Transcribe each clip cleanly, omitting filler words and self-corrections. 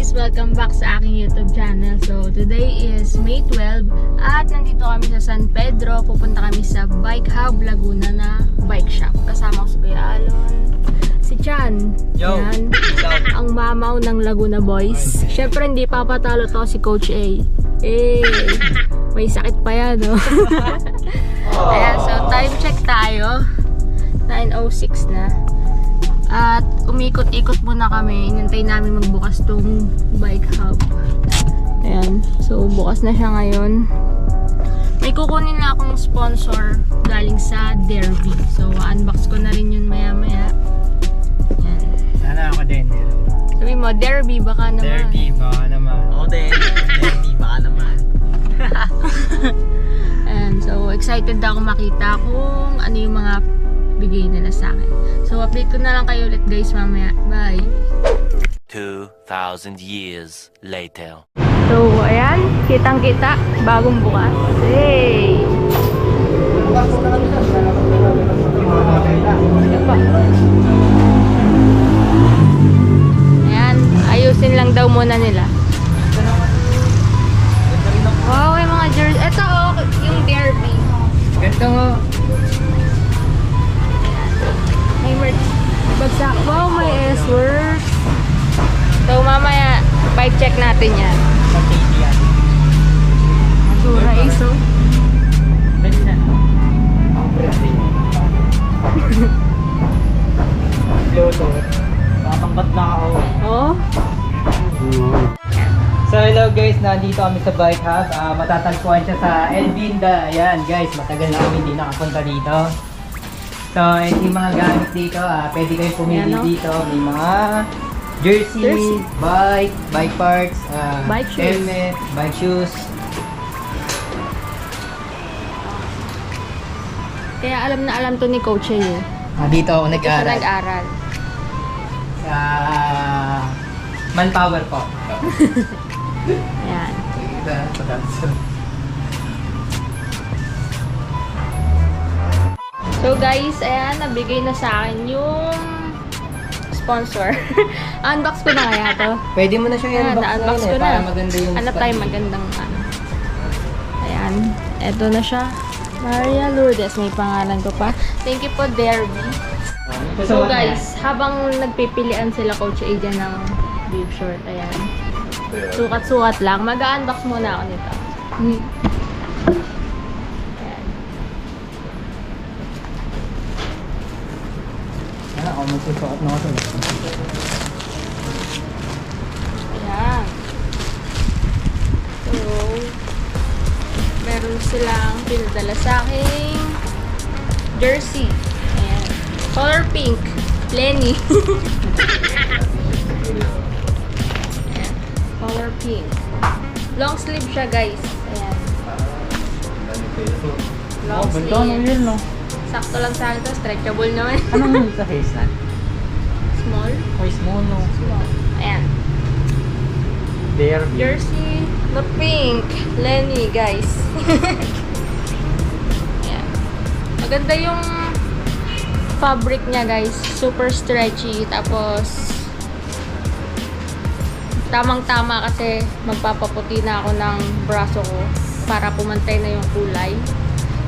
guys! Welcome back sa aking YouTube channel. So, today is May 12 at nandito kami sa San Pedro. Pupunta kami sa Bike Hub Laguna na bike shop. Kasama ko si Kuya Alon, si Chan. Yo! Yan, ang mamaw ng Laguna Boys. Syempre, hindi papatalo to si Coach A. May sakit pa yan, no? Ayan, so time check tayo. 9:06 na. At umikot-ikot muna kami. Inantay namin magbukas tong bike hub. Ayan. So, bukas na siya ngayon. May kukunin na akong sponsor galing sa Derby. So, unbox ko na rin yun maya-maya. Ayan. Sana ako din. Sabi mo, Derby baka naman. Derby, baka naman. Ako din. Derby, baka naman. Ayan. So, excited ako makita kung ano yung mga bigay nila sa akin. So, update ko na lang kayo ulit guys mamaya. Bye! 2,000 years later. So, ayan. Kitang-kita. Bagong bukas. Hey! Ayan. Ayusin lang daw muna nila. Wow, may mga jersey. Ito oh, yung Derby. Ganda nga. May merch. Bagsak. Wow, may S-Works. So, mamaya, bike check natin yan. Sa KD yan. Masura iso. Pwede na. Ang pwede. Loto. Tatangkat na ako. Oh? So hello guys, nandito kami sa Bike Hub. Matatagpuan siya sa El Binda. Ayan guys, matagal na kami hindi nakapunta dito. So ito yung mga gamit dito. Pwede kayong pumili Ayan, no? dito. May mga jersey, bike parts, Bike shoes. helmet, bike shoes. Kaya alam na alam to ni Coach eh. Dito ako Dito siya nag-aral. nag-aral. Manpower po. Ayan. So guys, ayan, nabigay na sa akin yung sponsor. Unbox ko na kaya to. Pwede mo na siya Ayan, i-unbox na-unbox ngayon ko na. para maganda yung Hanap tayo magandang ano. Ayan. Eto na siya. Maria Lourdes. May pangalan ko pa. Thank you po, Derby. So guys, habang nagpipilian sila Coach A dyan ng bib short, ayan. Sukat-sukat lang. Mag-unbox muna ako nito. Ayan. Ako magsusuot na ako. Ayan. So, meron silang pinadala sa aking jersey. Ayan. Color pink. Lenny. Ayan. Color pink. Long sleeve siya guys. Ayan. Long sleeve. no? Sakto lang sa akin to. Stretchable naman. Anong sa face na? Small. Voice mo, no? Small. Ayan. Derby. Jersey na pink. Lenny, guys. Ayan. Maganda yung fabric niya, guys. Super stretchy. Tapos, tamang-tama kasi magpapaputi na ako ng braso ko para pumantay na yung kulay.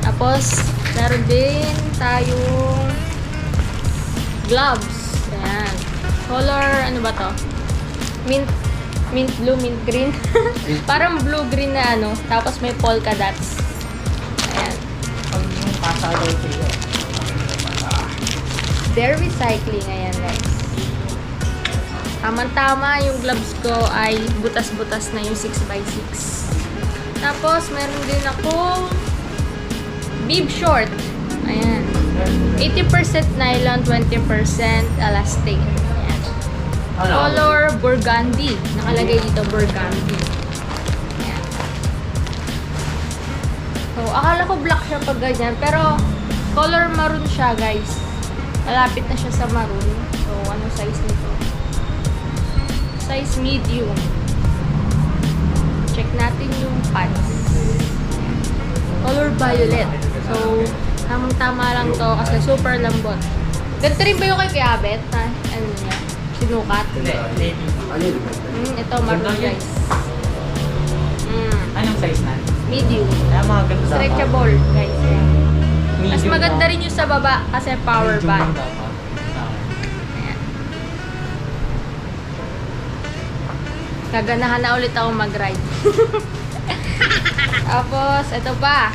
Tapos, meron din tayong gloves. Ayan. Color, ano ba to? Mint blue, mint green. Parang blue-green na ano. Tapos may polka dots. Ayan. Pag yung pasado sa'yo. Derby cycling. Ayan guys. Tama-tama yung gloves ko ay butas-butas na yung 6x6. Tapos meron din ako bib short. Ayan. 80% nylon, 20% elastic. Ayan. Color burgundy. Nakalagay dito burgundy. Ayan. So, akala ko black siya pag ganyan. Pero, color maroon siya, guys. Malapit na siya sa maroon. So, ano size nito? Size medium. Check natin yung pants. Color violet. So, tamang-tama lang to kasi super lambot. Ganito rin ba yung kay Kiabet? Ano niya? Sinukat. Hindi, lady. Ito, marun guys. Anong size na? Medium. Kaya mga ganito dapat. Stretchable, guys. Ayan. Mas Medium maganda dapat. rin yung sa baba kasi power Medium band. lang dapat. Ayan. Kaganahan na ulit ako mag-ride. Tapos, ito pa.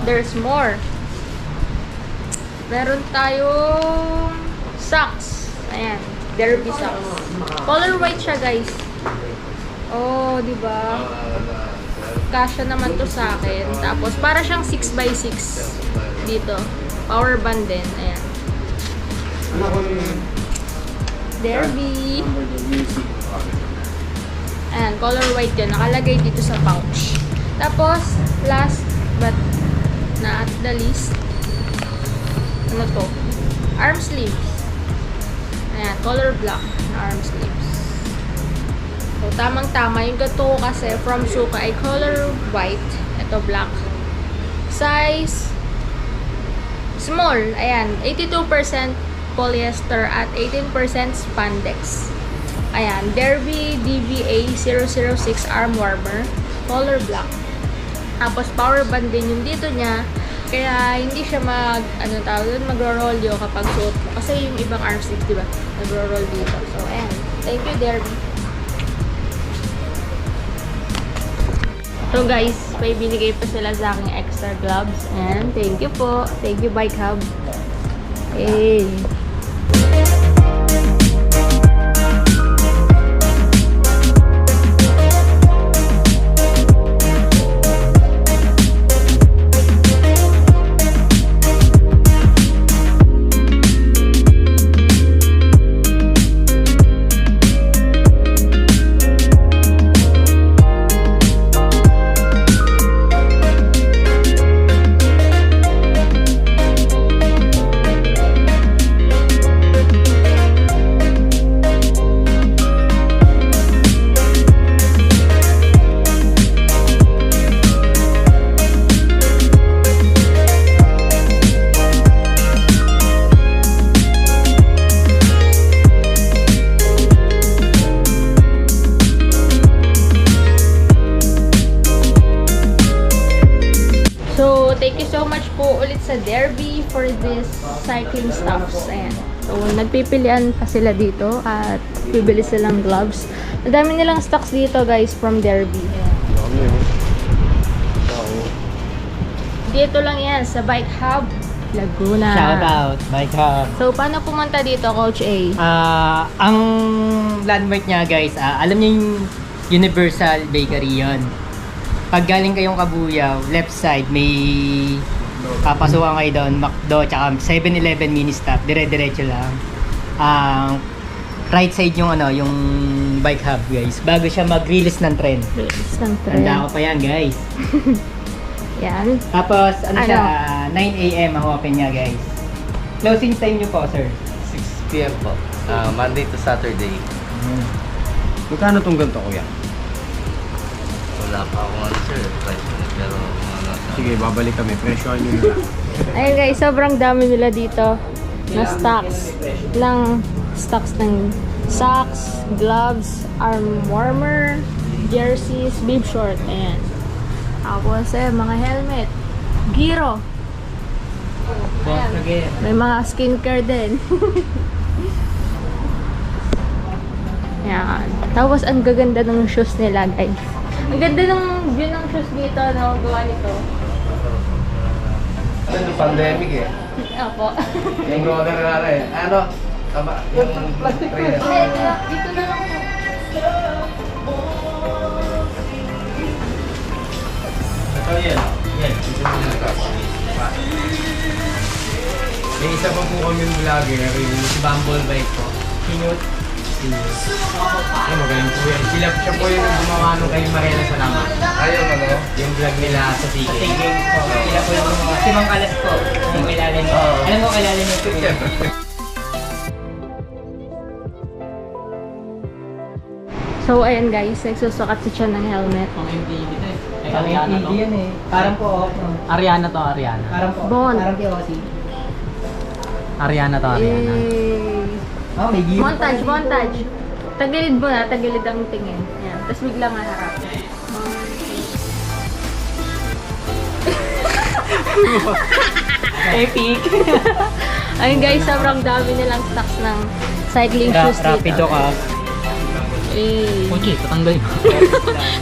There's more. Meron tayong socks. Ayan. Derby socks. Color white siya, guys. Oh, di ba? Kasya naman to sa akin. Tapos, para siyang 6x6 dito. Power band din. Ayan. Derby. Ayan, color white yun. Nakalagay dito sa pouch. Tapos, last but not the least, ano to? Arm sleeves. Ayan, color black na arm sleeves. So, tamang-tama. Yung gato ko kasi from Suka ay color white. Ito black. Size small. Ayan, 82% polyester at 18% spandex. Ayan, Derby DVA 006 arm warmer. Color black. Tapos power band din yung dito niya. Kaya hindi siya magro-roll kapag suot mo. Kasi yung ibang arm sleeves, di ba? Nagro-roll dito. So, ayan. Thank you, Derby. So, guys, may binigay pa sila sa aking extra gloves. And thank you po. Thank you, Bike Hub. Hey. So, thank you so much po ulit sa Derby for this cycling stuffs. Ayan. So, nagpipilian pa sila dito at bibili silang gloves. Ang dami nilang stocks dito, guys, from Derby. Dito lang yan, sa Bike Hub, Laguna. Shout out, Bike Hub. So, paano pumunta dito, Coach A? Ang landmark niya, guys, alam niyo yung Universal Bakery yun. Pag galing kayong Kabuyaw, left side, may papasukan kayo doon, McDo, tsaka 7-Eleven mini stop, dire-diretso lang. Right side yung yung Bike Hub, guys, bago siya mag-release ng trend. Release ng trend. Tanda ko pa yan, guys. Yan. Tapos, siya, 9 a.m. ang open niya, guys. Closing time niyo po, sir? 6 p.m. po. Monday to Saturday. Magkano tong ganito, kuya? Wala pa akong sir. Price na, pero Sige, babalik kami. Presyohan nyo na lang. Ayun guys, sobrang dami nila dito na stocks ng socks, gloves, arm warmer, jerseys, bib short, ayan. Tapos mga helmet, Giro. Ayan. May mga skincare din. Ayan. Tapos ang gaganda ng shoes nila, guys. Ang ganda ng view ng shoes dito, no? Gawa nito. Ito pandemic eh. Opo. Yung roller na rin. Ano? Tama. Yung trainer. Dito na lang po. Ito yan. Yan. Ito yung may isa pa po kami vlogger. Yung si Bumble Bike po. Sinute. Ay, magaling po yan. Siya po yung gumawa nung kay Mariela Salamat. Ayaw ano? Yung vlog nila sa Sige. Sa Sige po. Sila po yung gumawa. Si Mang Kalas po. Yung kilala niyo. Alam mo kilala niyo po yan. So, ayan guys, nagsusukat si Chan ng helmet. Pang MTV to eh. Ay, Ang Ariana to. MTV yan eh. Parang po, Ariana to, Ariana. Parang po. Bond. Parang po, si Ariana to, Ariana. Eh, Ah, may gear. Montage, montage. Tagilid mo na, tagilid ang tingin. Yan. Tapos biglang harap. Epic. Ayun guys, sobrang dami nilang stocks ng cycling shoes dito. Rapido ka. Eh. Okay, patanggal.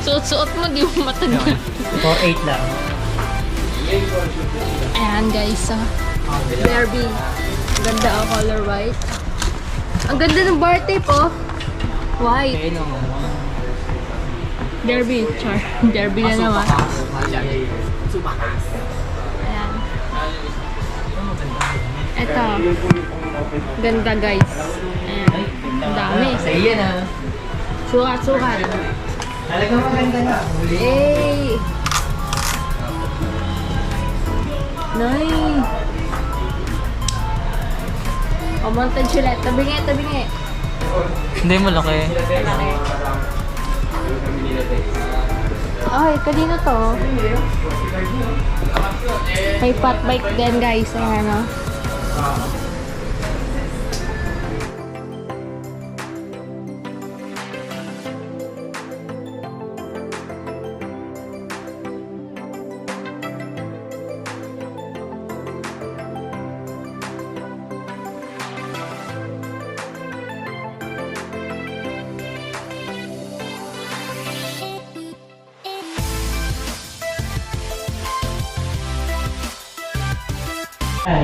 Suot-suot mo, di mo matagal. 4.8 lang. Ayan guys, Derby. Ganda ang color white. Ang ganda ng bar tape, oh. White. Okay, no. Derby, char. Derby na naman. Ayan. Ito. Ganda guys. Ayan. Ang dami. Sa iyo na. Sukat, sukat. Talagang maganda na. Yay! Nice! O, montage ulit. Tabingi, tabingi. Hindi mo laki. Ay, kanino to? May fat bike din guys. Ayan, o.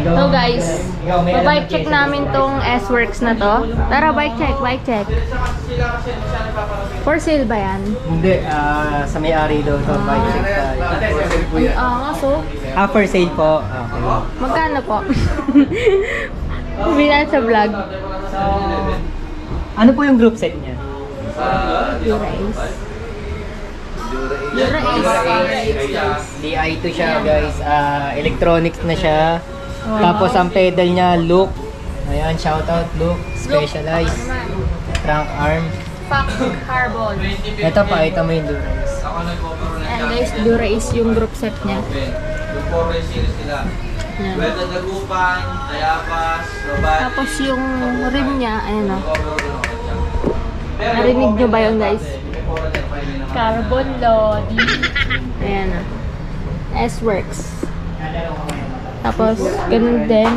So guys, bike check namin tong S-Works na to. Tara, bike check, bike check. For sale ba yan? Hindi, sa may-ari daw to. Bike check tayo. Ay, so, For sale po. Okay. magkano po? Bilan sa vlog. So, ano po yung group set niya? Dura Ace. Dura Ace. DI2 siya guys. Electronics na siya. Tapos ang pedal niya, Look. Ayan, shoutout Look. Specialized. Trunk arm. Pack carbon. Ito pa, ito mo yung Durace. And guys, Dura Ace yung group set niya. Yung 4 series nila. Yan. Beta Dagupan, Tayapas, Robat. Tapos yung rim niya, ayun o. Narinig nyo ba yun guys? Carbon Lodi. Ayan o. S-Works. Tapos, ganun din.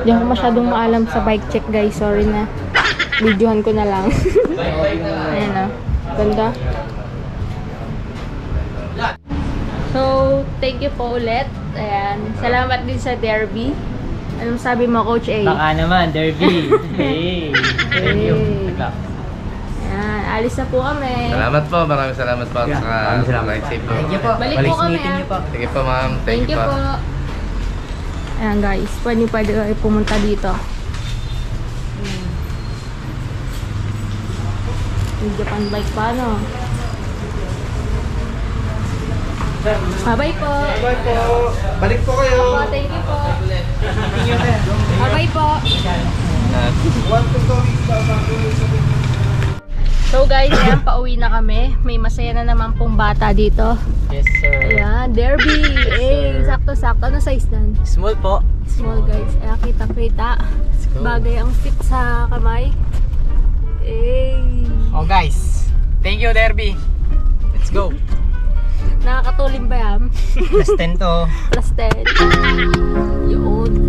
Hindi ako masyadong maalam sa bike check guys. Sorry na. Videohan ko na lang. Ayan o. Ganda. So, thank you po ulit. Ayan. Salamat din sa Derby. Anong sabi mo, Coach A? Baka naman, Derby. Hey. Thank you. Ayan. Alis na po kami. Salamat po, maraming salamat po sa ride safe po. Thank you po. Balik po kami, Meeting niyo po. Sige po ma'am, Thank you po. Ayan guys, pwede kayo pumunta dito. Yung Japan bike pa, no? Bye-bye po. Bye po. Balik po kayo. Po, thank you po. Bye-bye po. So guys, ayan, pauwi na kami. May masaya na naman pong bata dito. Yes, sir. Ayan, Derby. Eh, sakto-sakto. Ano size nan? Small po. Small guys. Ayan, kita-kita. go. Bagay ang fit sa kamay. Eh. Oh guys, thank you Derby. Let's go. Nakakatulim ba yan? Plus 10 to. Plus 10. Yun.